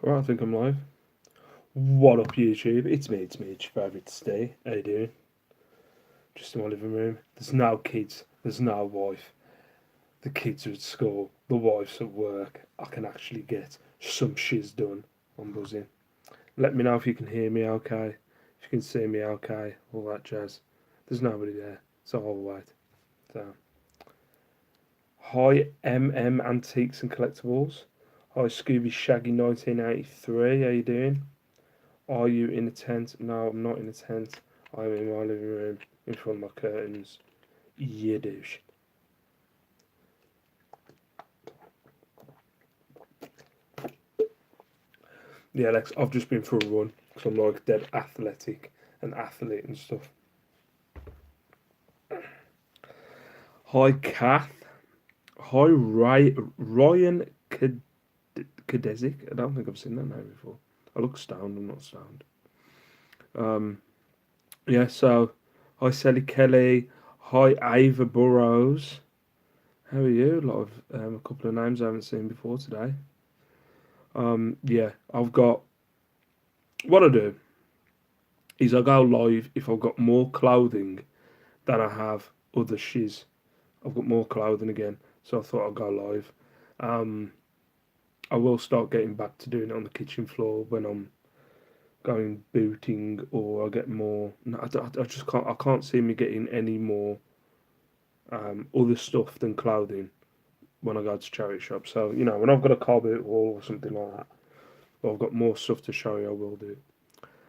Right, I think I'm live. What up, YouTube? It's me, your favourite Steve. How you doing? Just in my living room. There's no kids. There's no wife. The kids are at school. The wife's at work. I can actually get some shiz done. I'm buzzing. Let me know if you can hear me okay. If you can see me okay. All that jazz. There's nobody there, so I'll wait. So, hi, Antiques and Collectibles. Hi, Scooby Shaggy 1983. How you doing? Are you in a tent? No, I'm not in a tent. I'm in my living room in front of my curtains. You douche. Yeah, Alex, I've just been for a run because I'm like dead athletic and athlete and stuff. Hi, Kath. Hi, Ryan Kadezik. I don't think I've seen that name before. I look stoned, I'm not stoned. Yeah, so, hi, Sally Kelly. Hi, Ava Burrows. How are you? A couple of names I haven't seen before today. Yeah, I've got what I do is I go live if I've got more clothing than I have other shiz. I've got more clothing again, so I thought I'd go live. Um, I will start getting back to doing it on the kitchen floor when I'm going booting, or I get more. No, I just can't. I can't see me getting any more other stuff than clothing when I go to charity shop. So when I've got a car boot wall or something like that, or I've got more stuff to show you, I will do.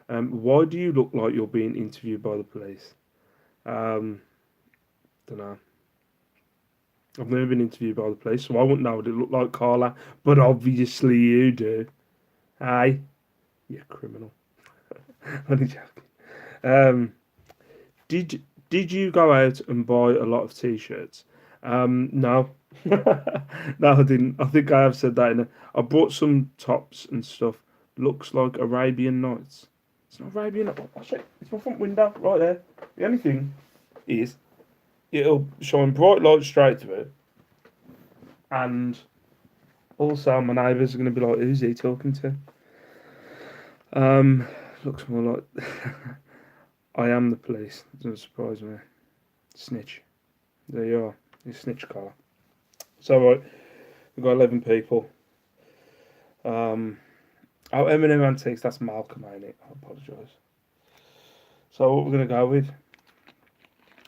Why do you look like you're being interviewed by the police? Don't know. I've never been interviewed by the police, so I wouldn't know what it looked like, Carla. But obviously you do. Aye, you criminal. Only joking. Um, did did you go out and buy a lot of t-shirts? No, no, I didn't. I think I have said that. I bought some tops and stuff. Looks like Arabian Nights. It's not Arabian. Oh shit! It's my front window right there. The only thing is it'll shine bright light straight through it, and also my neighbours are going to be like, "Who's he talking to?" Um, looks more like I am the police. Doesn't surprise me. Snitch. There you are. You snitch collar. So right, we've got 11 people. Oh, Eminem Antiques. That's Malcolm, ain't it? I apologise. So what we're gonna go with?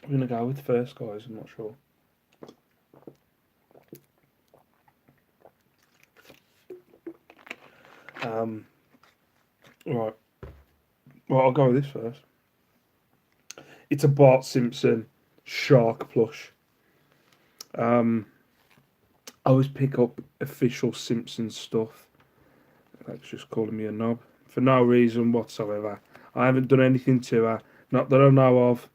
We're gonna go with first, guys. I'm not sure. Um, right. Well, I'll go with this first. It's a Bart Simpson shark plush. I always pick up official Simpsons stuff. That's just calling me a knob for no reason whatsoever. I haven't done anything to her, not that I know of.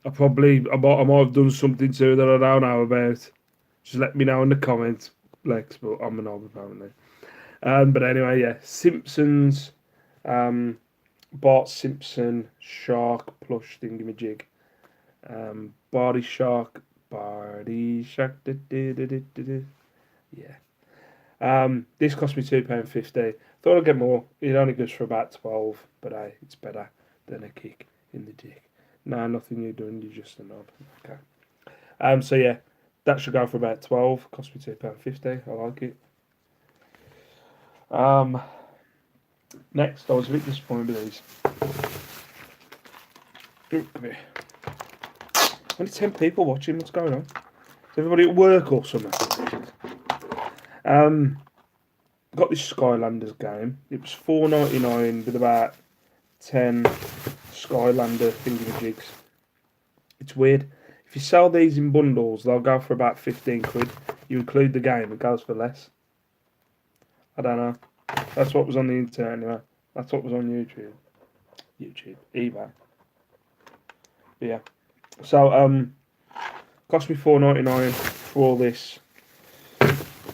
I might have done something to her that I don't know about. Just let me know in the comments, Lex. But I'm a knob apparently. But anyway, yeah, Simpsons, um, Bart Simpson shark plush thingamajig. Barty Shark, Barty Shark. Yeah. This cost me £2.50. Thought I'd get more. It only goes for about 12, but hey, it's better than a kick in the dick. No, nothing you're doing. You're just a knob. Okay. So yeah, that should go for about 12. Cost me £2.50. I like it. Next, I was a bit disappointed with these. Come here. Only 10 people watching. What's going on? Is everybody at work or something? Got this Skylanders game. It was £4.99 with about 10 Skylander thingamajigs. It's weird. If you sell these in bundles, they'll go for about 15 quid. You include the game, it goes for less. I don't know. That's what was on the internet anyway. That's what was on YouTube. eBay. But yeah. So cost me £4.99 for all this.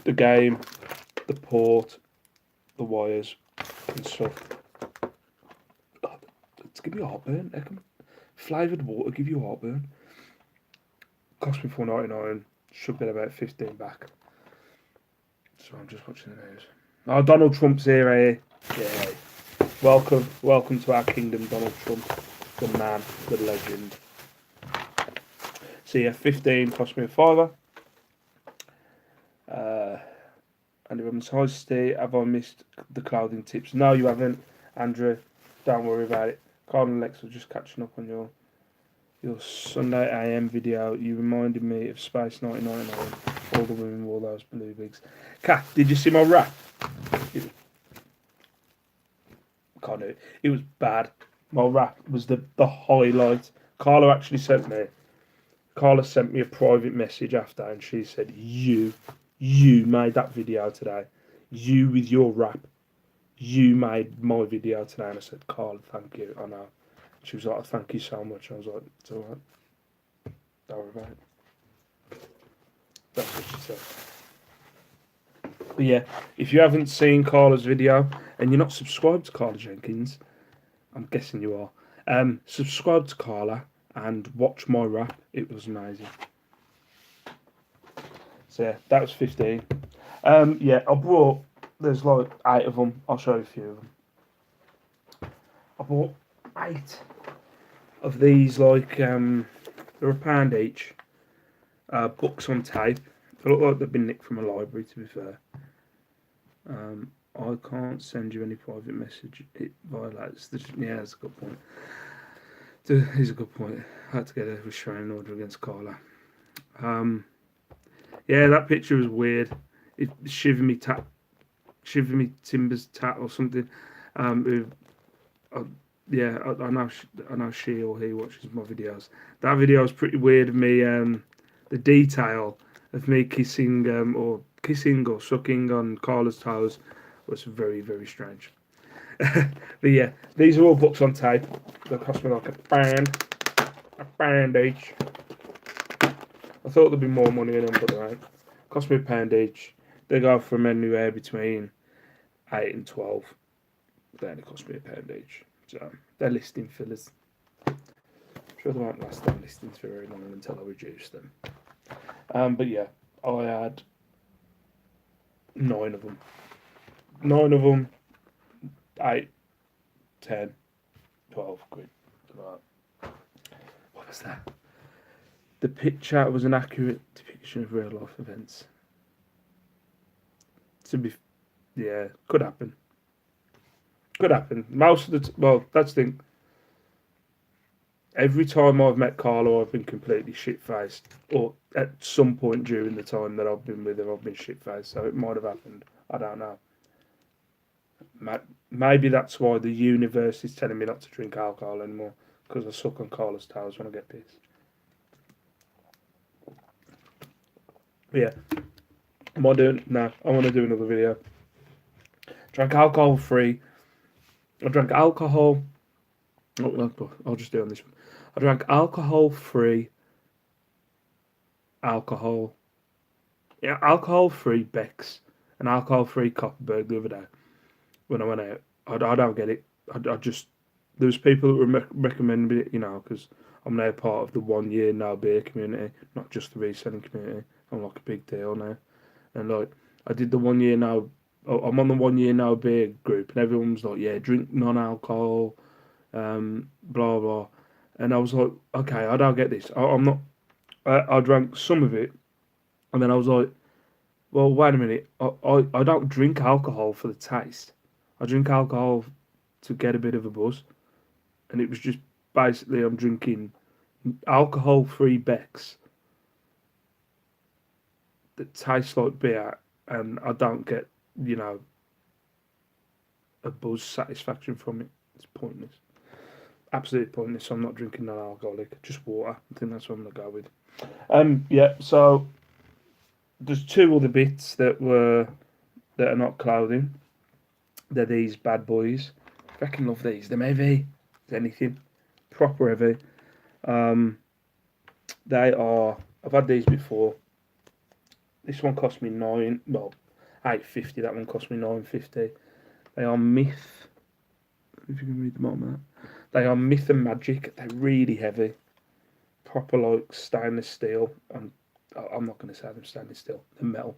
The game, the port, the wires and stuff. It's give you heartburn. Flavoured water give you heartburn. Cost me £4.99. Should get about 15 back. So I'm just watching the news. Oh, Donald Trump's here, eh? Yeah. Welcome to our kingdom, Donald Trump, the man, the legend. So yeah, 15 cost me a fiver. And everyone's hi Steve, have I missed the clothing tips? No, you haven't, Andrew. Don't worry about it. Carl and Lex were just catching up on your Sunday AM video. You reminded me of Space 1999. All the women wore those blue wigs. Kat, did you see my rap? Can't do it. It was bad. My rap was the highlight. Carla actually sent me. Carla sent me a private message after, and she said, "You made that video today. You with your rap. You made my video today." And I said, "Carla, thank you. I know." She was like, "Thank you so much." I was like, "It's alright. Don't worry about it." That's what she said. But yeah, if you haven't seen Carla's video and you're not subscribed to Carla Jenkins, I'm guessing you are. Subscribe to Carla and watch my rap. It was amazing. So yeah, that was 15. Yeah, I brought. There's like 8 of them. I'll show you a few of them. I bought 8 of these. Like they're £1 each. Books on tape. They look like they've been nicked from a library. To be fair. I can't send you any private message. It violates. Yeah, that's a good point. Here's a good point. I had to get a restraining order against Carla. Yeah, that picture was weird. It shivered me timbers tat or something. Yeah, I know she or he watches my videos. That video was pretty weird of me. The detail of me kissing or sucking on Carla's toes was very, very strange. But yeah, these are all books on tape. They cost me like a pound each. I thought there'd be more money in them, but they ain't. Cost me £1 each. They go from anywhere between 8 and 12. They only cost me £1 each. So they're listing fillers. I'm sure they won't last their listings for very long until I reduce them. But yeah, I had 9 of them. 9 of them, 8, 10, 12 quid. What was that? The picture was an accurate depiction of real life events. Yeah, could happen. Could happen. Most of well, that's the thing. Every time I've met Carla, I've been completely shit faced, or at some point during the time that I've been with her, I've been shit faced. So it might have happened. I don't know. Maybe that's why the universe is telling me not to drink alcohol anymore, because I suck on Carla's toes when I get pissed. But yeah, am I doing? No, I want to do another video. Drank alcohol free. I drank alcohol. I'll just do it on this one. I drank alcohol free. Alcohol. Yeah, alcohol free Beck's and alcohol free Copperberg the other day when I went out. I don't get it. I just there's people that recommend it, because I'm now part of the 1 year no beer community, not just the reselling community. I'm like a big deal now, and like I did the 1 year no. I'm on the 1 year no beer group, and everyone's like, "Yeah, drink non-alcohol, blah blah," and I was like, "Okay, I don't get this. I'm not." I drank some of it, and then I was like, "Well, wait a minute. I don't drink alcohol for the taste. I drink alcohol to get a bit of a buzz." And it was just basically I'm drinking alcohol-free Becks that taste like beer, and I don't get, a buzz satisfaction from it. It's pointless. Absolutely pointless. So I'm not drinking non-alcoholic, just water. I think that's what I'm gonna go with. Yeah. So there's 2 other bits that are not clothing. They're these bad boys. I fucking love these. They're heavy. Anything proper heavy. They are. I've had these before. This one cost me 8.50. That one cost me 9.50. They are Myth. If you can read the bottom of that, they are Myth and Magic. They're really heavy, proper like stainless steel. And I'm not going to say them stainless steel. They're metal.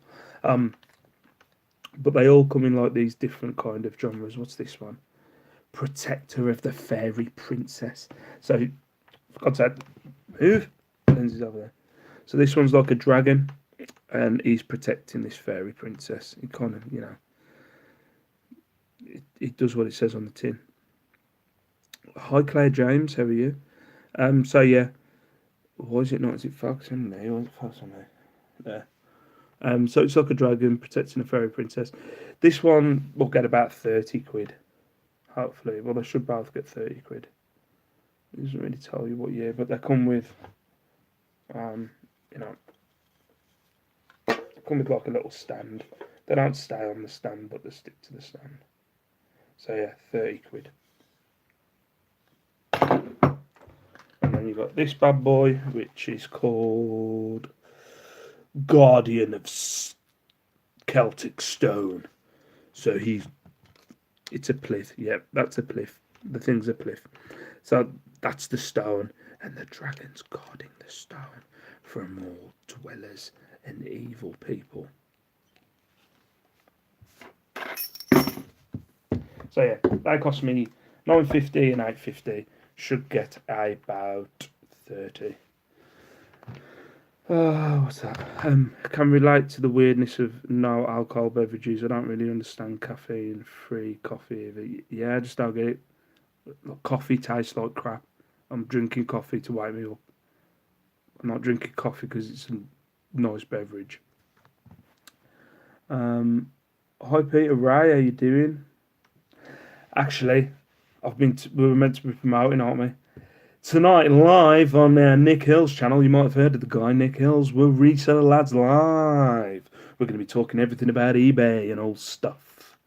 But they all come in like these different kind of genres. What's this one? Protector of the Fairy Princess. So, for God's sake, move. Lindsay's over there. So this one's like a dragon, and he's protecting this fairy princess. It kind of, it does what it says on the tin. Hi, Claire James. How are you? So yeah, why is it not? Is it focusing on me? Or is it focusing on me? There. So it's like a dragon protecting a fairy princess. This one will get about 30 quid. Hopefully. Well, they should both get 30 quid. It doesn't really tell you what year, but they come with, come with like a little stand. They don't stay on the stand, but they stick to the stand. So yeah, 30 quid. And then you've got this bad boy, which is called Guardian of Celtic Stone. So it's a plinth. Yeah, that's a plinth. The thing's a plinth. So that's the stone, and the dragon's guarding the stone from all dwellers and evil people. So yeah, that cost me $9.50 and $8.50. Should get about 30. What's that? I can relate to the weirdness of no alcohol beverages. I don't really understand caffeine-free coffee either. Yeah, I just don't get it. Coffee tastes like crap. I'm drinking coffee to wake me up. I'm not drinking coffee because it's a nice beverage. Hi Peter Ray, how you doing? Actually, we were meant to be promoting, aren't we? Tonight, live on Nick Hill's channel, you might have heard of the guy, Nick Hills. We're Reseller Lads Live. We're going to be talking everything about eBay and all stuff.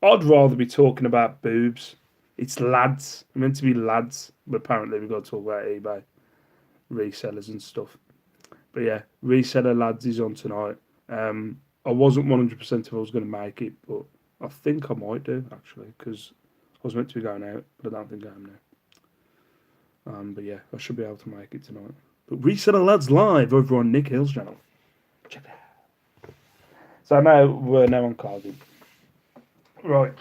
I'd rather be talking about boobs. It's lads. We're meant to be lads, but apparently we've got to talk about eBay, resellers and stuff. But yeah, Reseller Lads is on tonight. I wasn't 100% if I was going to make it, but I think I might do, actually, because I was meant to be going out, but I don't think I am now. But yeah, I should be able to make it tonight. But Reseller Lads Live over on Nick Hill's channel. Check it out. So now we're now on Cardi. Right.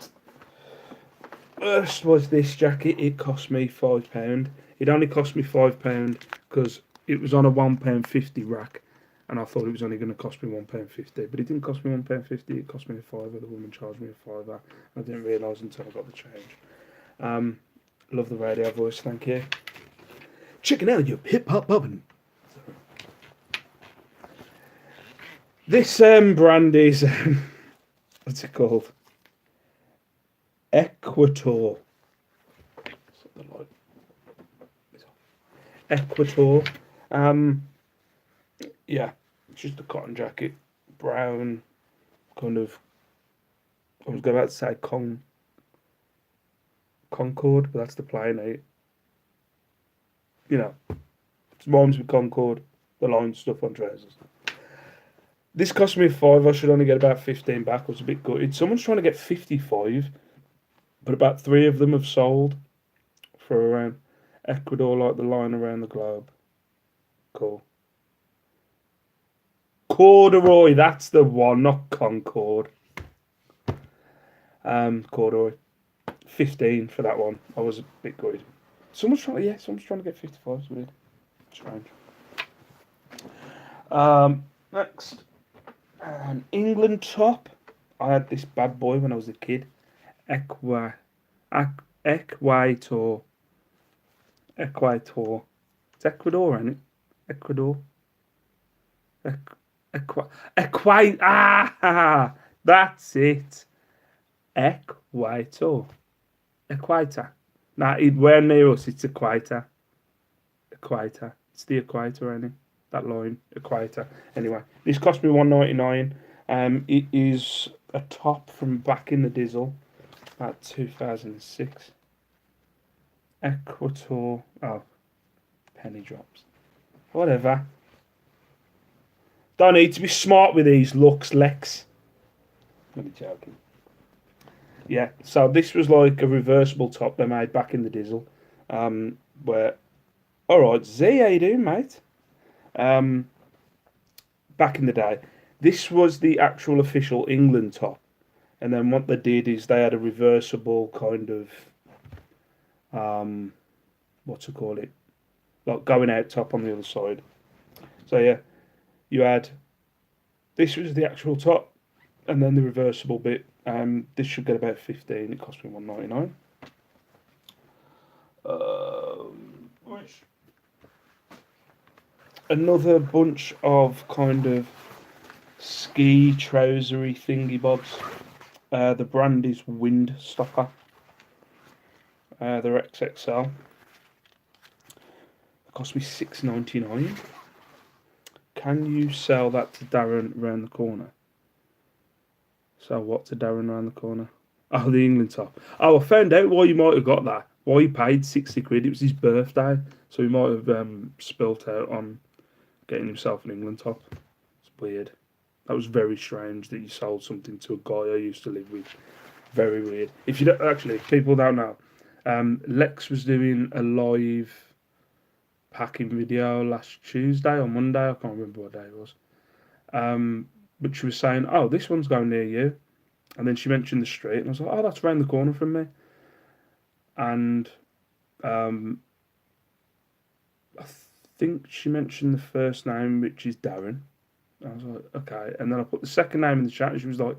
First was this jacket. It cost me £5. It only cost me £5 because it was on a £1.50 rack, and I thought it was only going to cost me £1.50. But it didn't cost me £1.50. It cost me a £5. The woman charged me a £5. I didn't realise until I got the change. Love the radio voice. Thank you. Checking out your hip hop bobbin. This brand is what's it called? Equator. Equator. Yeah, it's just a cotton jacket, brown, kind of. I was about to say Concord, but that's the plane, eh? It rhymes with Concord, the line stuff on trousers. This cost me £5. I should only get about 15 back. I was a bit gutted. Someone's trying to get 55, but about 3 of them have sold for around Ecuador, like the line around the globe. Cool. Corduroy, that's the one, not Concord. Corduroy. 15 for that one. I was a bit gutted. Someone's trying to get 55. It's weird. Strange. Next. An England top. I had this bad boy when I was a kid. Equator. It's Ecuador, isn't it? Ecuador. That's it. Equator. Nah, where near us, it's Equator. It's the Equator, isn't it? That line, Equator. Anyway, this cost me $1.99. It is a top from back in the Dizzle, about 2006. Equator. Oh, penny drops. Whatever. Don't need to be smart with these looks, Lex. I'm only joking. Yeah, so this was like a reversible top they made back in the Dizzle. Where, alright, Z, how you doing, mate? Back in the day, This was the actual official England top, and then what they did is they had a reversible kind of what to call it, like going out top on the other side. So yeah, you had this was the actual top, and then the reversible bit. This should get about 15. It cost me £1.99. Which another bunch of kind of ski trousery thingy bobs. The brand is Windstopper. They're XXL. It cost me £6.99. Can you sell that to Darren round the corner? Sell what to Darren round the corner? Oh, the England top. Oh, I found out why you might have got that. Why he paid 60 quid. It was his birthday, so he might have spilt out on getting himself an England top. It's weird. That was very strange that you sold something to a guy I used to live with. Very weird. If you don't, actually, people don't know, Lex was doing a live packing video last Tuesday or Monday. I can't remember what day it was. But she was saying, "Oh, this one's going near you," and then she mentioned the street, and I was like, "Oh, that's round the corner from me." And I think she mentioned the first name, which is Darren. I was like, "Okay," and then I put the second name in the chat, and she was like,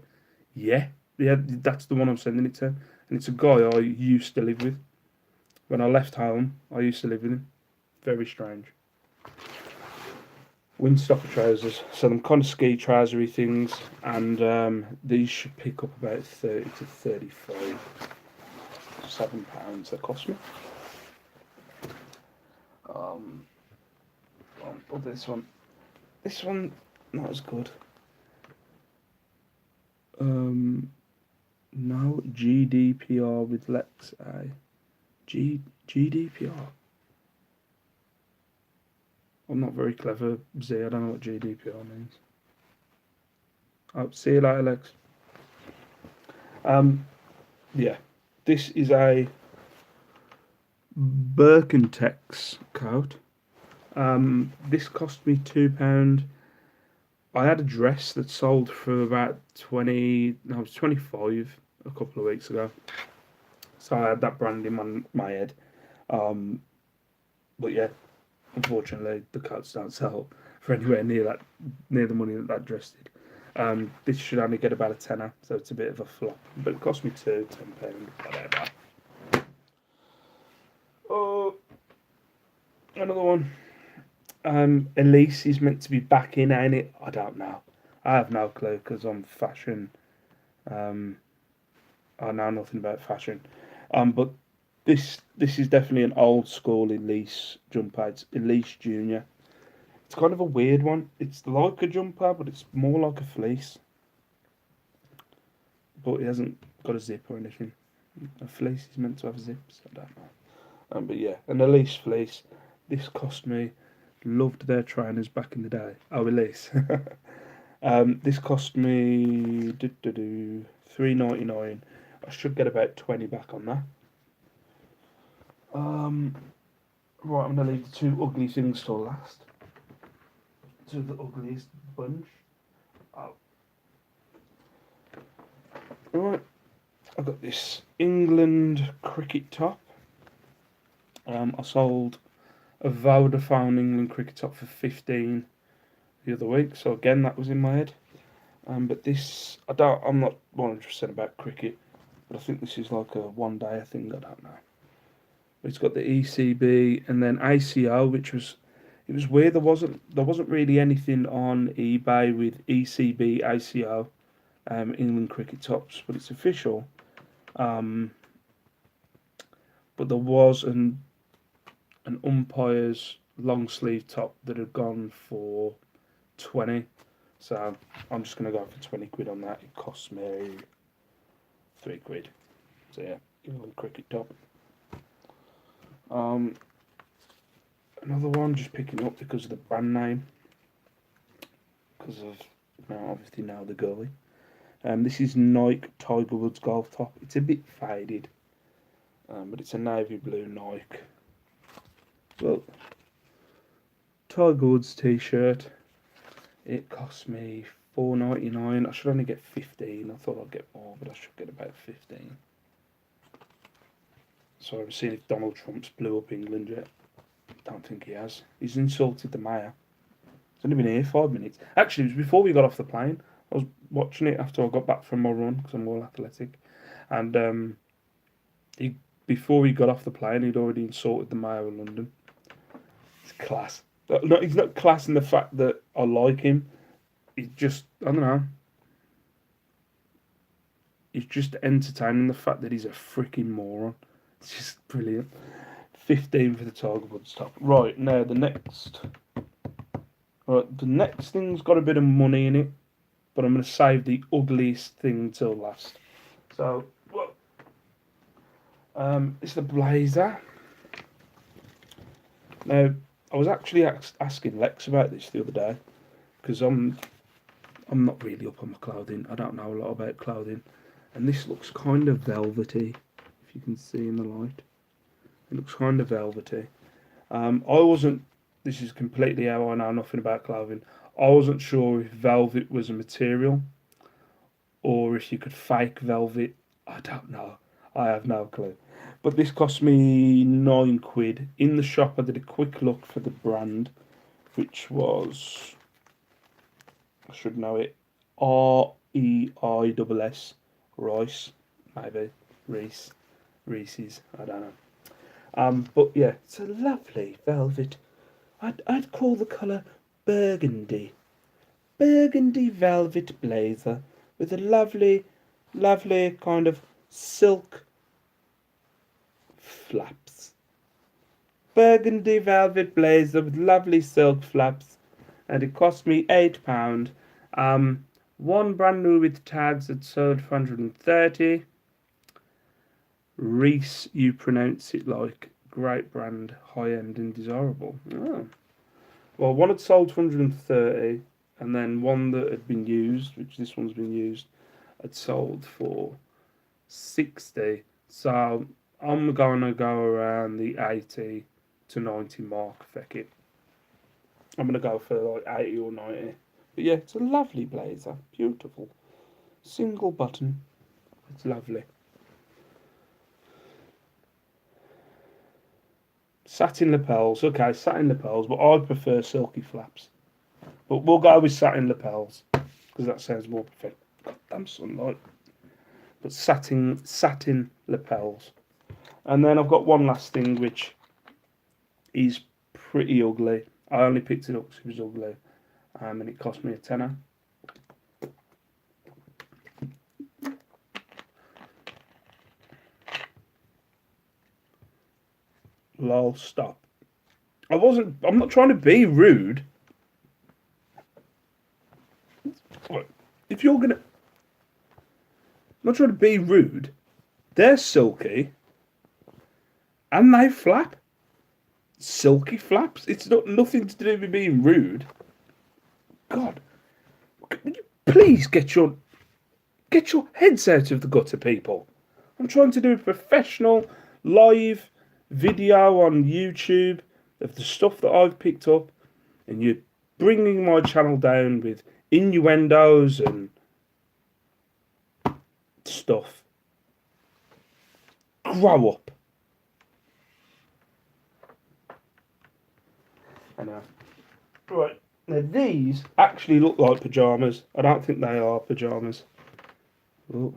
"Yeah, yeah, that's the one I'm sending it to," and it's a guy I used to live with. When I left home, I used to live with him. Very strange. Windstopper trousers, so them kind of ski trousery things, and these should pick up about 30 to 35. £7 they cost me. But this one not as good. No GDPR with Lex A. GDPR. I'm not very clever, Z. I don't know what GDPR means. Oh, see you later, Lex. Yeah, this is a Birkentex coat. This cost me £2. I had a dress that sold for about 20. No, it was 25 a couple of weeks ago. So I had that brand in my head. But yeah, unfortunately, the coats don't sell for anywhere near the money that dress did. This should only get about a tenner, so it's a bit of a flop. But it cost me £10, whatever. Oh, another one. Elise is meant to be back in, ain't it? I don't know. I have no clue because I'm fashion. I know nothing about fashion. But this is definitely an old school Elise jumper. It's Elise Junior. It's kind of a weird one. It's like a jumper, but it's more like a fleece. But it hasn't got a zip or anything. A fleece is meant to have zips. I don't know. But yeah, an Elise fleece. This cost me. Loved their trainers back in the day. Oh, Elise. This cost me £3.99. I should get about 20 back on that. Right, I'm gonna leave the two ugly things till last. Two of the ugliest bunch. Oh. Right, I've got this England cricket top. I sold a Vodafone England cricket top for 15 the other week, so again that was in my head. But this, I'm not 100% about cricket, but I think this is like a one day thing. I don't know. It's got the ECB and then ACO, which was it was weird. There wasn't really anything on eBay with ECB ACO, England cricket tops, but it's official. But there was an umpire's long sleeve top that had gone for 20. So I'm just gonna go for 20 quid on that. It cost me £3. So yeah, England cricket top. Another one just picking up because of the brand name, because of obviously now the goalie. This is Nike Tiger Woods golf top. It's a bit faded, but it's a navy blue Nike. Well, Tiger Woods t-shirt. It cost me £4.99. I should only get 15. I thought I'd get more, but I should get about 15. So I'm seeing if Donald Trump's blew up England yet. Don't think he has. He's insulted the mayor. He's only been here 5 minutes. Actually, it was before we got off the plane. I was watching it after I got back from my run because I'm all athletic, and before he got off the plane, he'd already insulted the mayor of London. It's class. No, he's not class in the fact that I like him. He's just, I don't know. He's just entertaining the fact that he's a freaking moron. It's just brilliant. 15 for the Tiger Woods top. Right, now the next thing's got a bit of money in it, but I'm going to save the ugliest thing till last. So, it's the blazer. Now, I was actually asking Lex about this the other day, because I'm not really up on my clothing. I don't know a lot about clothing, and this looks kind of velvety, if you can see in the light. It looks kind of velvety. This is completely how I know nothing about clothing. I wasn't sure if velvet was a material or if you could fake velvet. I don't know. I have no clue. But this cost me £9. In the shop, I did a quick look for the brand, which was, I should know it, REISS, Rice, maybe, Reese's, I don't know. But yeah, it's a lovely velvet. I'd call the colour burgundy. Burgundy velvet blazer with a lovely kind of silk flaps. Burgundy velvet blazer with lovely silk flaps, and it cost me £8. One brand new with tags that sold for 130. Reese, you pronounce it like. Great brand, high end and desirable. Oh. Well, one had sold for 130, and then one that had been used, which this one's been used, had sold for 60. So I'm gonna go around the 80 to 90 mark. Feck it. I'm gonna go for like 80 or 90. But yeah, it's a lovely blazer, beautiful, single button. It's lovely. Satin lapels, okay, satin lapels, but I prefer silky flaps. But we'll go with satin lapels because that sounds more perfect. Goddamn sunlight. But satin lapels. And then I've got one last thing which is pretty ugly. I only picked it up because it was ugly, and it cost me a tenner. Lol, stop. I'm not trying to be rude. If you're gonna, I'm not trying to be rude. They're silky, and they flap. Silky flaps. It's not nothing to do with being rude. God, can you please get your heads out of the gutter, people? I'm trying to do a professional live video on YouTube of the stuff that I've picked up, and you're bringing my channel down with innuendos and stuff. Grow up. I know. Right, now these actually look like pyjamas. I don't think they are pyjamas. Oh.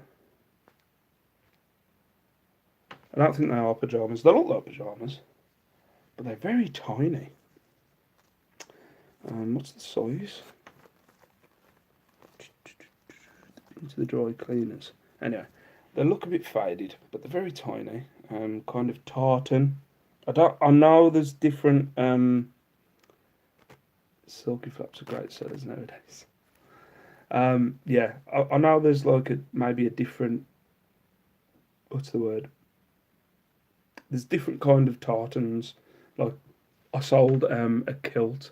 I don't think they are pyjamas. They look like pyjamas, but they're very tiny. What's the size? Into the dry cleaners. Anyway, they look a bit faded, but they're very tiny. Kind of tartan. I know there's different. Silky flaps are great sellers nowadays. Yeah, I know there's like maybe a different. What's the word? There's different kind of tartans. Like I sold a kilt.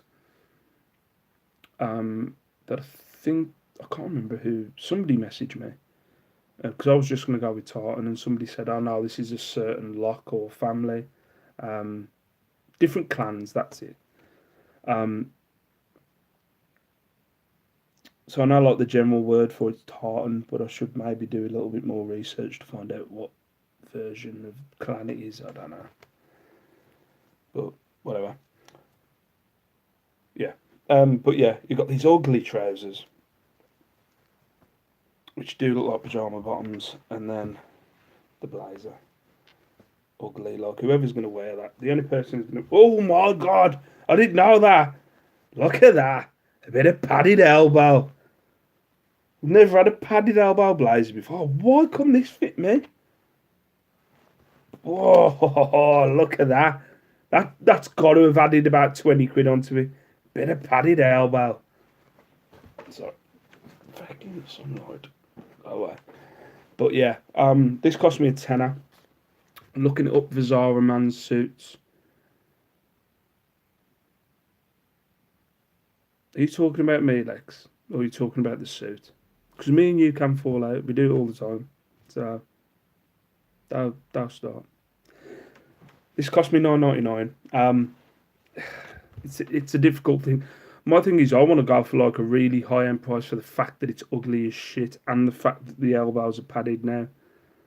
That I think I can't remember who. Somebody messaged me because I was just going to go with tartan, and somebody said, "Oh no, this is a certain lock or family, different clans. That's it." So I know like the general word for it's tartan, but I should maybe do a little bit more research to find out what version of clan it is. I don't know, but whatever. Yeah. But yeah, you got these ugly trousers, which do look like pajama bottoms, and then the blazer. Ugly, like whoever's gonna wear that. The only person who's gonna. Oh my god! I didn't know that. Look at that. A bit of padded elbow. I've never had a padded elbow blazer before. Why couldn't this fit me? Oh, look at that. That's got to have added about 20 quid onto it. Bit of padded elbow. Sorry. Fucking sunlight. Oh, well. But yeah, this cost me a tenner. I'm looking it up for Zara man's suits. Are you talking about me, Lex? Or are you talking about the suit? Because me and you can fall out. We do it all the time. So, that'll start. This cost me $9.99. It's a difficult thing. My thing is, I want to go for like a really high end price for the fact that it's ugly as shit and the fact that the elbows are padded now.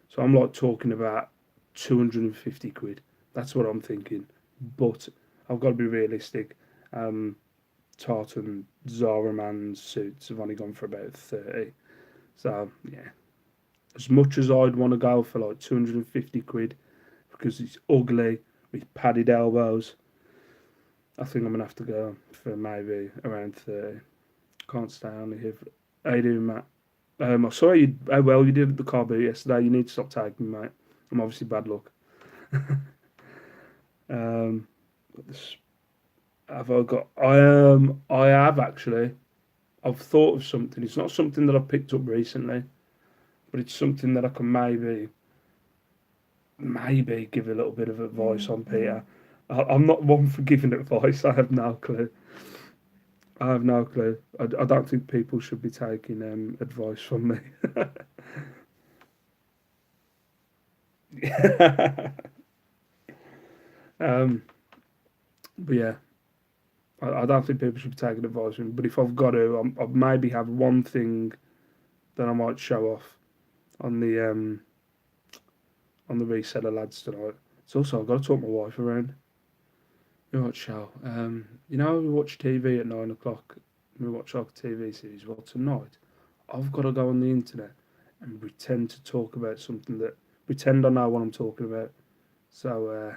So I'm like talking about 250 quid. That's what I'm thinking. But I've got to be realistic. Tartan Zara man suits have only gone for about 30. So yeah, as much as I'd want to go for like 250 quid because it's ugly with padded elbows, I think I'm gonna have to go for maybe around 30. Can't stay only here. How you doing, Matt? I saw you. How well you did at the car boot yesterday. You need to stop tagging me, mate. I'm obviously bad luck. um, this, have I got? I have actually. I've thought of something. It's not something that I've picked up recently, but it's something that I can maybe give a little bit of advice on, Peter. I'm not one for giving advice. I have no clue. I have no clue. I don't think people should be taking advice from me. um, but yeah, I don't think people should be taking advice from me. But if I've got to, I maybe have one thing that I might show off on the reseller lads tonight. It's also I've got to talk my wife around. You know what, show? We watch TV at 9 o'clock. We watch our TV series. Well, tonight I've got to go on the internet and pretend to talk about something that pretend I know what I'm talking about. So,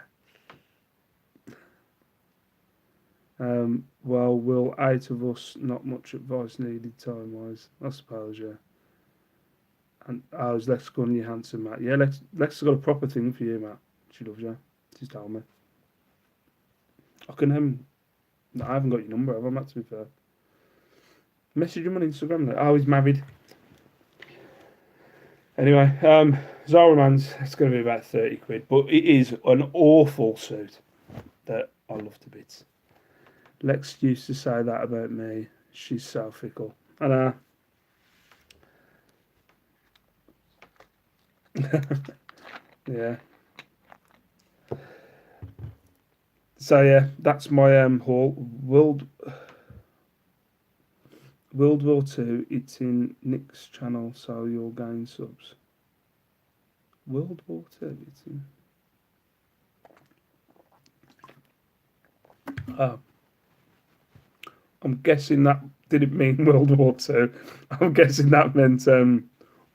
well, will eight of us not much advice needed time wise? I suppose, yeah. And how's Lex going, you handsome Matt? Yeah, Lex has got a proper thing for you, Matt. She loves you. She's told me. I can no, I haven't got your number, have I, Matt? To be fair, message him on Instagram. Like, oh, he's married. Anyway, Zara Man's, it's going to be about 30 quid, but it is an awful suit that I love to bits. Lex used to say that about me. She's so fickle. And yeah. So yeah, that's my haul. World War II. It's in Nick's channel, so you'll gain subs. World War II. It's in. Oh, I'm guessing that didn't mean World War II. I'm guessing that meant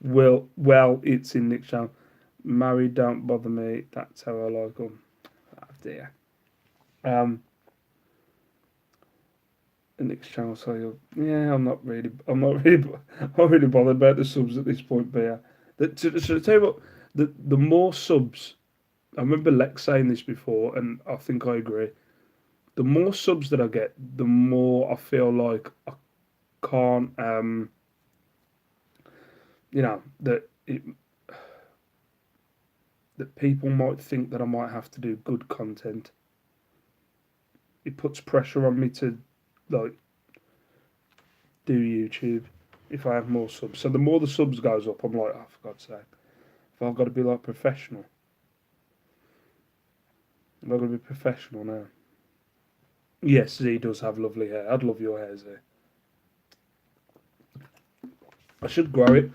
well, it's in Nick's channel. Married, don't bother me. That's how I like them. Oh dear. Um, the Nick's channel. So yeah, I'm not really bothered about the subs at this point. But yeah, should I tell you what? The more subs, I remember Lex saying this before, and I think I agree. The more subs that I get, the more I feel like I can't, that that people might think that I might have to do good content. It puts pressure on me to like do YouTube if I have more subs. So the more the subs goes up, I'm like, oh, for God's sake, if I've got to be like professional, I've got to be professional now. Yes, Z does have lovely hair. I'd love your hair, Z. I should grow it.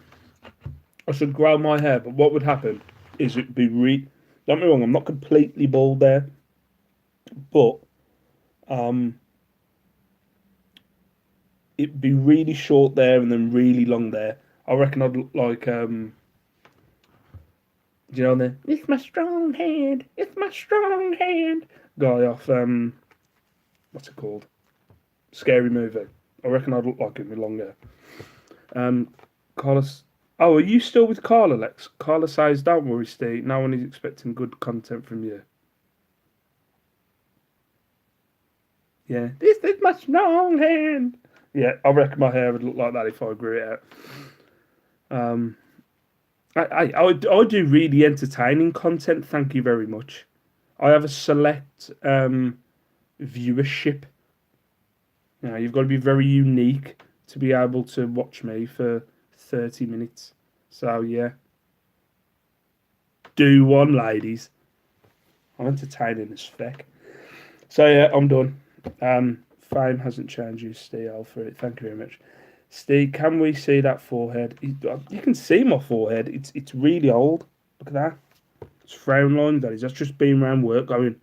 I should grow my hair, but what would happen is it'd be don't get me wrong, I'm not completely bald there, but um, it'd be really short there and then really long there. I reckon I'd look like do you know the "It's my strong hand, it's my strong hand" guy off what's it called? Scary Movie. I reckon I'd look like him with long hair. Carlos. Oh, are you still with Carla, Lex? Carla says, "Don't worry, Steve. No one is expecting good content from you." Yeah, this is my strong hand. Yeah, I reckon my hair would look like that if I grew it out. I do really entertaining content. Thank you very much. I have a select viewership. You know, you've got to be very unique to be able to watch me for 30 minutes. So yeah, do one, ladies. I'm entertaining as feck. So yeah, I'm done. Fame hasn't changed you, Steve, for it. Thank you very much. Steve, can we see that forehead? You can see my forehead. It's really old. Look at that. It's frown line, that is. That's just been around work going.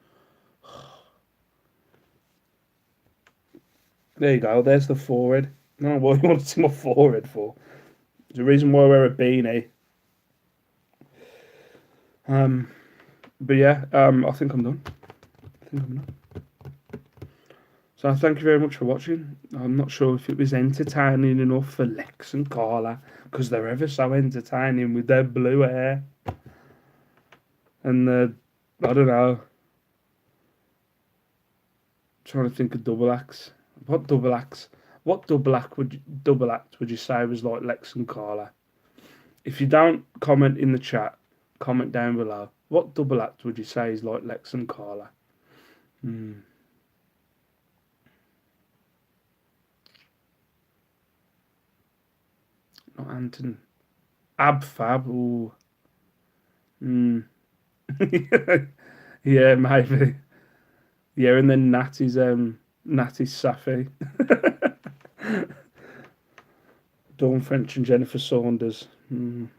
There you go. There's the forehead. No, what you want to see my forehead for? There's a reason why I wear a beanie. Um, but yeah, I think I'm done. I think I'm done. So thank you very much for watching. I'm not sure if it was entertaining enough for Lex and Carla, because they're ever so entertaining with their blue hair. And I don't know. I'm trying to think of double acts. What double acts? What double act would you say was like Lex and Carla? If you don't comment in the chat, comment down below. What double act would you say is like Lex and Carla? Not Anton. Ab Fab. Ooh. Yeah, maybe. Yeah, and then Natty's Safi. Dawn French and Jennifer Saunders. I'm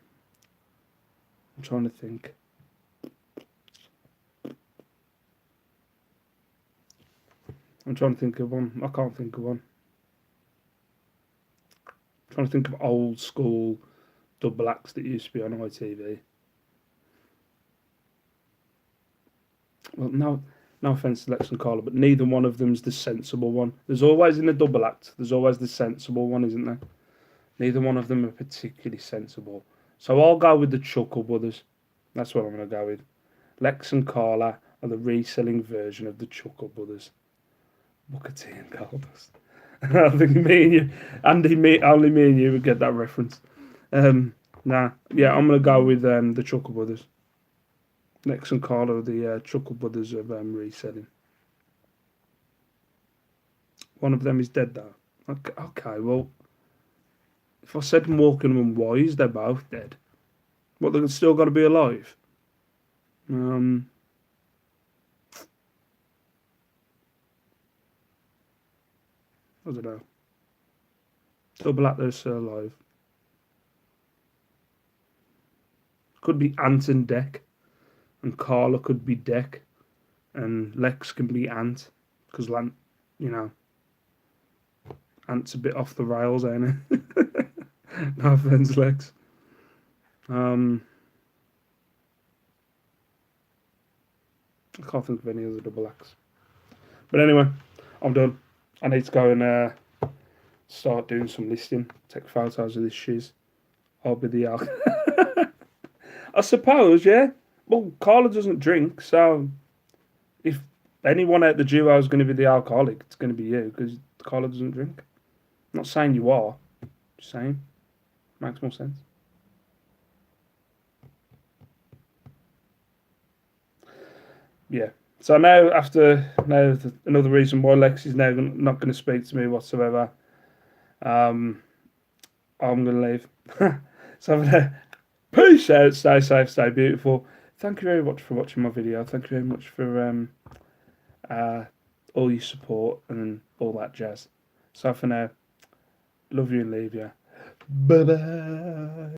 trying to think. I'm trying to think of one. I can't think of one. I'm trying to think of old school double acts that used to be on ITV. Well, no offense to Lex and Carla, but neither one of them's the sensible one. There's always in a double act. There's always the sensible one, isn't there? Neither one of them are particularly sensible. So I'll go with the Chuckle Brothers. That's what I'm going to go with. Lex and Carla are the reselling version of the Chuckle Brothers. Booker T and Goldust. I think me and you, only me and you would get that reference. Nah, yeah, I'm going to go with the Chuckle Brothers. Lex and Carla are the Chuckle Brothers of reselling. One of them is dead, though. Okay, well, if I said Morecambe and Wise, they're both dead. What, they're still got to be alive? I don't know. Double Atlas are still alive. Could be Ant and Deck, and Carla could be Deck, and Lex can be Ant, because you know, Ant's a bit off the rails, ain't it? No offense, Lex. I can't think of any other double acts. But anyway, I'm done. I need to go and start doing some listing. Take photos of this shiz. I'll be the I suppose, yeah. Well, Carla doesn't drink, so if anyone out the duo is going to be the alcoholic, it's going to be you, because Carla doesn't drink. I'm not saying you are. Just saying. Makes more sense. Yeah. So now, another reason why Lex is now not going to speak to me whatsoever, I'm going to leave. So I'm going to peace out, stay safe, stay beautiful. Thank you very much for watching my video. Thank you very much for all your support and all that jazz. So for now, love you and leave you. Bye bye.